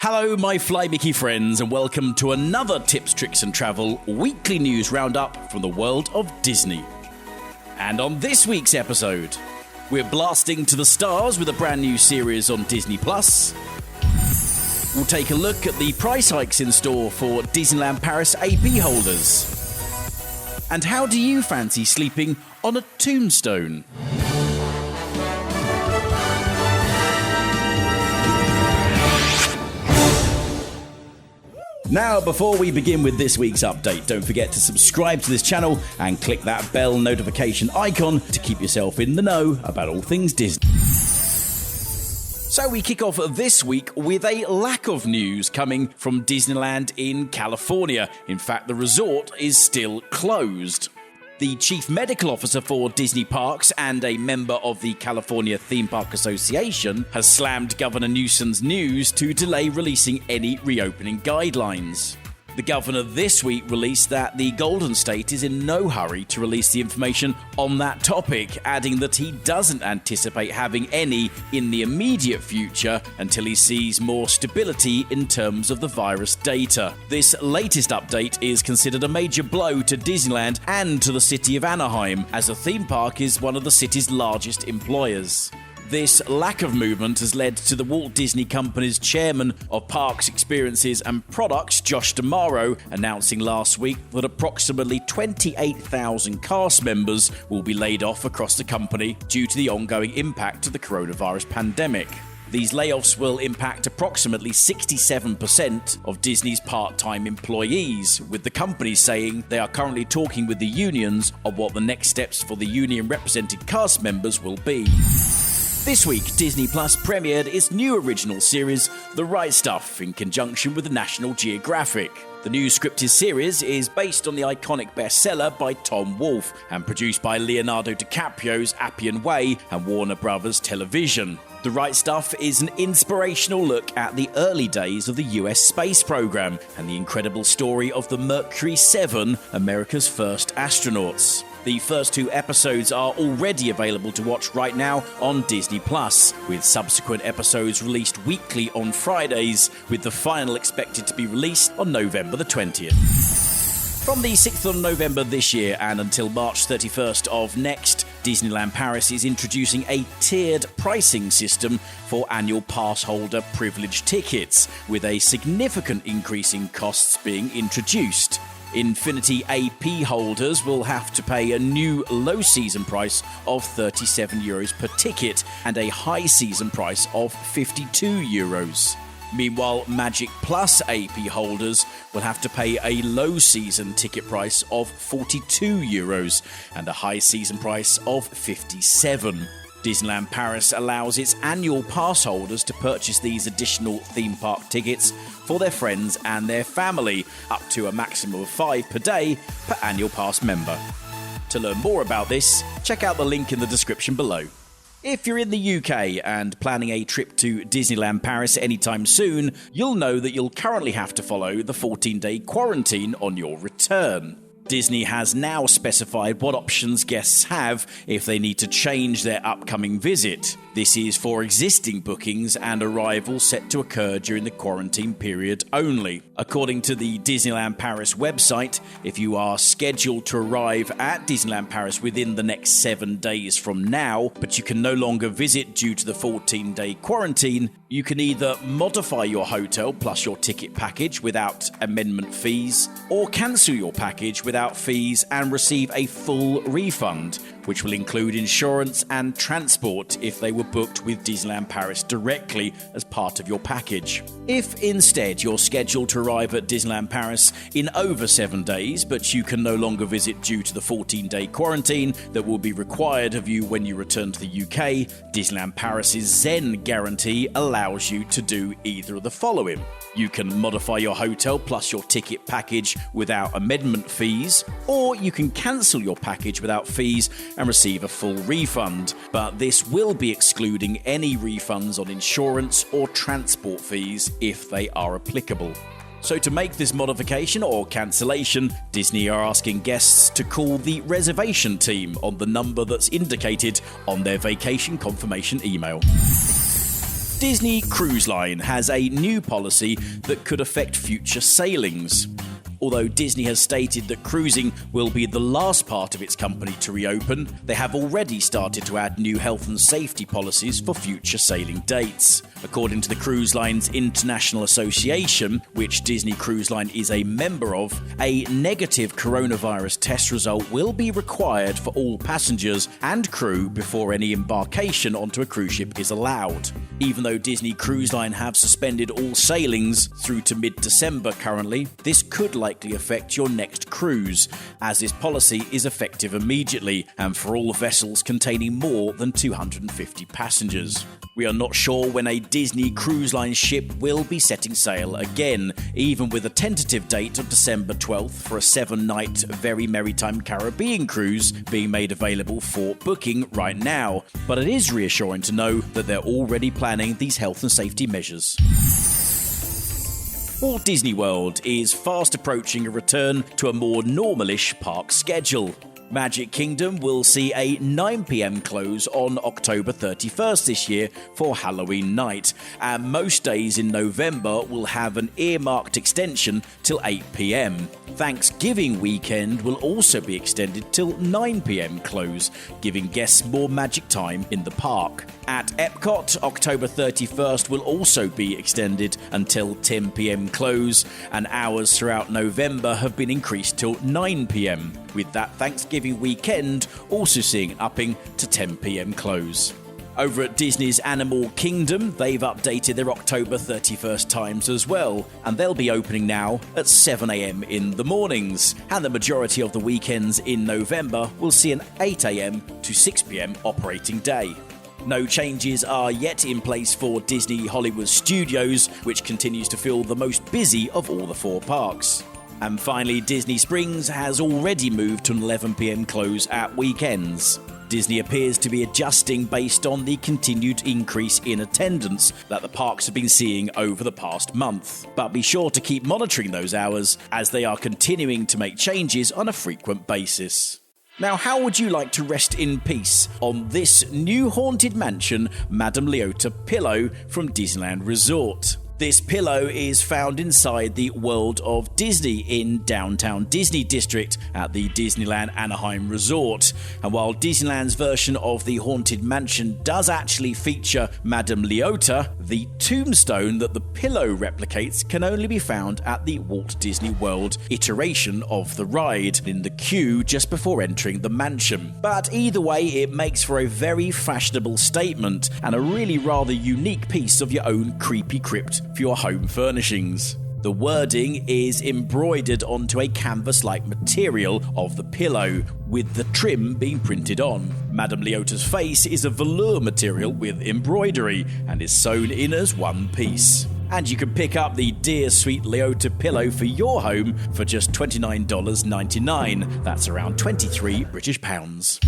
Hello, my Fly Mickey friends, and welcome to another Tips, Tricks and Travel weekly news roundup from the world of Disney. And on this week's episode, we're blasting to the stars with a brand new series on Disney+. We'll take a look at the price hikes in store for Disneyland Paris AP holders. And how do you fancy sleeping on a tombstone? Now, before we begin with this week's update, don't forget to subscribe to this channel and click that bell notification icon to keep yourself in the know about all things Disney. So we kick off this week with a lack of news coming from Disneyland in California. In fact, the resort is still closed. The chief medical officer for Disney Parks and a member of the California Theme Park Association has slammed Governor Newsom's news to delay releasing any reopening guidelines. The governor this week released that the Golden State is in no hurry to release the information on that topic, adding that he doesn't anticipate having any in the immediate future until he sees more stability in terms of the virus data. This latest update is considered a major blow to Disneyland and to the city of Anaheim, as the theme park is one of the city's largest employers. This lack of movement has led to the Walt Disney Company's chairman of Parks, Experiences and Products, Josh D'Amaro, announcing last week that approximately 28,000 cast members will be laid off across the company due to the ongoing impact of the coronavirus pandemic. These layoffs will impact approximately 67% of Disney's part-time employees, with the company saying they are currently talking with the unions on what the next steps for the union-represented cast members will be. This week, Disney Plus premiered its new original series, The Right Stuff, in conjunction with National Geographic. The new scripted series is based on the iconic bestseller by Tom Wolfe and produced by Leonardo DiCaprio's Appian Way and Warner Brothers Television. The Right Stuff is an inspirational look at the early days of the US space program and the incredible story of the Mercury 7, America's first astronauts. The first 2 episodes are already available to watch right now on Disney+, with subsequent episodes released weekly on Fridays, with the final expected to be released on November the 20th. From the 6th of November this year and until March 31st of next, Disneyland Paris is introducing a tiered pricing system for annual pass holder privilege tickets, with a significant increase in costs being introduced. Infinity AP holders will have to pay a new low season price of €37 per ticket and a high season price of €52. Meanwhile, Magic Plus AP holders will have to pay a low season ticket price of €42 and a high season price of $57. Disneyland Paris allows its annual pass holders to purchase these additional theme park tickets for their friends and their family, up to a maximum of 5 per day per annual pass member. To learn more about this, check out the link in the description below. If you're in the UK and planning a trip to Disneyland Paris anytime soon, you'll know that you'll currently have to follow the 14-day quarantine on your return. Disney has now specified what options guests have if they need to change their upcoming visit. This is for existing bookings and arrivals set to occur during the quarantine period only. According to the Disneyland Paris website, if you are scheduled to arrive at Disneyland Paris within the next 7 days from now, but you can no longer visit due to the 14-day quarantine, you can either modify your hotel plus your ticket package without amendment fees, or cancel your package without fees and receive a full refund, which will include insurance and transport if they were booked with Disneyland Paris directly as part of your package. If instead you're scheduled to arrive at Disneyland Paris in over 7 days, but you can no longer visit due to the 14-day quarantine that will be required of you when you return to the UK, Disneyland Paris's Zen guarantee allows you to do either of the following. You can modify your hotel plus your ticket package without amendment fees, or you can cancel your package without fees and receive a full refund, but this will be excluding any refunds on insurance or transport fees if they are applicable. So to make this modification or cancellation, Disney are asking guests to call the reservation team on the number that's indicated on their vacation confirmation email. Disney Cruise Line has a new policy that could affect future sailings. Although Disney has stated that cruising will be the last part of its company to reopen, they have already started to add new health and safety policies for future sailing dates. According to the Cruise Lines International Association, which Disney Cruise Line is a member of, a negative coronavirus test result will be required for all passengers and crew before any embarkation onto a cruise ship is allowed. Even though Disney Cruise Line have suspended all sailings through to mid-December currently, this could likely affect your next cruise, as this policy is effective immediately and for all vessels containing more than 250 passengers. We are not sure when a Disney Cruise Line ship will be setting sail again, even with a tentative date of December 12th for a 7-night Very Merry Time Caribbean cruise being made available for booking right now. But it is reassuring to know that they're already planning these health and safety measures. Walt Disney World is fast approaching a return to a more normalish park schedule. Magic Kingdom will see a 9 p.m. close on October 31st this year for Halloween night, and most days in November will have an earmarked extension till 8 p.m. Thanksgiving weekend will also be extended till 9 p.m. close, giving guests more magic time in the park. At Epcot, October 31st will also be extended until 10 p.m. close, and hours throughout November have been increased till 9 p.m, with that Thanksgiving weekend also seeing an upping to 10 p.m. close. Over at Disney's Animal Kingdom, they've updated their October 31st times as well, and they'll be opening now at 7 a.m. in the mornings, and the majority of the weekends in November will see an 8 a.m. to 6 p.m. operating day. No changes are yet in place for Disney Hollywood Studios, which continues to feel the most busy of all the 4 parks. And finally, Disney Springs has already moved to an 11 p.m. close at weekends. Disney appears to be adjusting based on the continued increase in attendance that the parks have been seeing over the past month. But be sure to keep monitoring those hours, as they are continuing to make changes on a frequent basis. Now, how would you like to rest in peace on this new haunted mansion Madame Leota pillow from Disneyland Resort? This pillow is found inside the World of Disney in downtown Disney District at the Disneyland Anaheim Resort. And while Disneyland's version of the Haunted Mansion does actually feature Madame Leota, the tombstone that the pillow replicates can only be found at the Walt Disney World iteration of the ride, in the queue just before entering the mansion. But either way, it makes for a very fashionable statement and a really rather unique piece of your own creepy crypt for your home furnishings. The wording is embroidered onto a canvas-like material of the pillow, with the trim being printed on. Madame Leota's face is a velour material with embroidery and is sewn in as one piece. And you can pick up the Dear Sweet Leota pillow for your home for just $29.99. That's around 23 British pounds.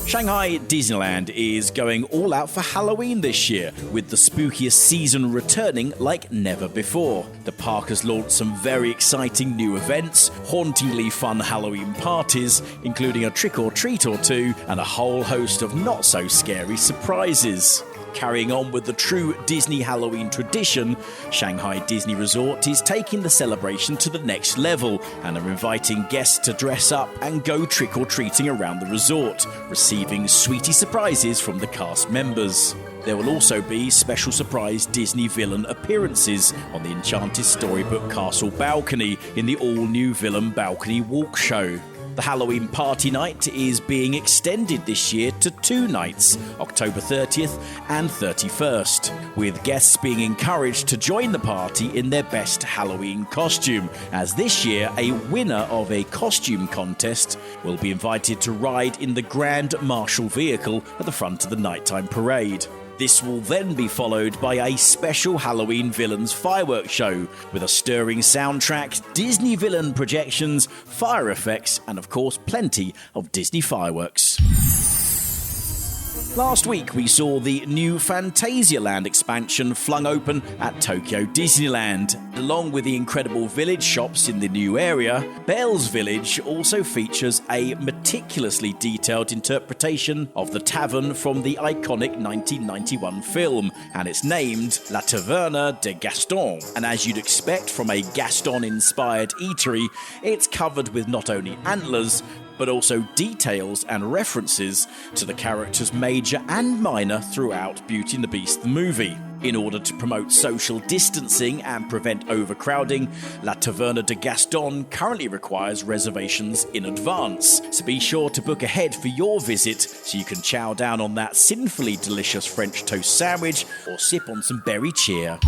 Shanghai Disneyland is going all out for Halloween this year, with the spookiest season returning like never before. The park has launched some very exciting new events, hauntingly fun Halloween parties, including a trick-or-treat or two, and a whole host of not-so-scary surprises. Carrying on with the true Disney Halloween tradition, Shanghai Disney Resort is taking the celebration to the next level and are inviting guests to dress up and go trick-or-treating around the resort, receiving sweetie surprises from the cast members. There will also be special surprise Disney villain appearances on the Enchanted Storybook Castle balcony in the all-new Villain Balcony Walk Show. The Halloween party night is being extended this year to 2 nights, October 30th and 31st, with guests being encouraged to join the party in their best Halloween costume, as this year a winner of a costume contest will be invited to ride in the Grand Marshal vehicle at the front of the nighttime parade. This will then be followed by a special Halloween Villains fireworks show with a stirring soundtrack, Disney villain projections, fire effects, and of course plenty of Disney fireworks. Last week, we saw the new Phantasialand expansion flung open at Tokyo Disneyland. Along with the incredible village shops in the new area, Belle's Village also features a meticulously detailed interpretation of the tavern from the iconic 1991 film, and it's named La Taverna de Gaston. And as you'd expect from a Gaston-inspired eatery, it's covered with not only antlers, but also details and references to the characters major and minor throughout Beauty and the Beast the movie. In order to promote social distancing and prevent overcrowding, La Taverna de Gaston currently requires reservations in advance, so be sure to book ahead for your visit so you can chow down on that sinfully delicious French toast sandwich or sip on some berry cheer.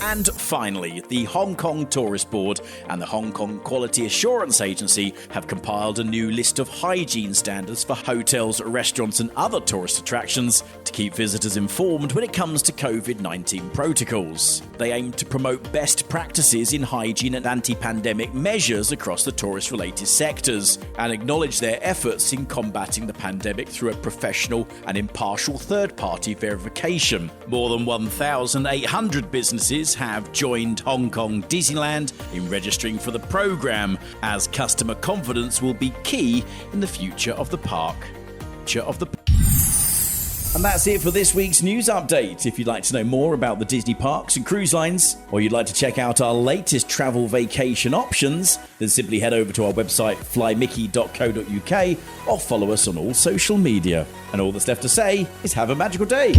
And finally, the Hong Kong Tourist Board and the Hong Kong Quality Assurance Agency have compiled a new list of hygiene standards for hotels, restaurants and other tourist attractions to keep visitors informed when it comes to COVID-19 protocols. They aim to promote best practices in hygiene and anti-pandemic measures across the tourist-related sectors and acknowledge their efforts in combating the pandemic through a professional and impartial third-party verification. More than 1,800 businesses have joined Hong Kong Disneyland in registering for the program, as customer confidence will be key in the future of the park. And that's it for this week's news update. If you'd like to know more about the Disney parks and cruise lines, or you'd like to check out our latest travel vacation options, then simply head over to our website flymickey.co.uk or follow us on all social media. And all that's left to say is have a magical day.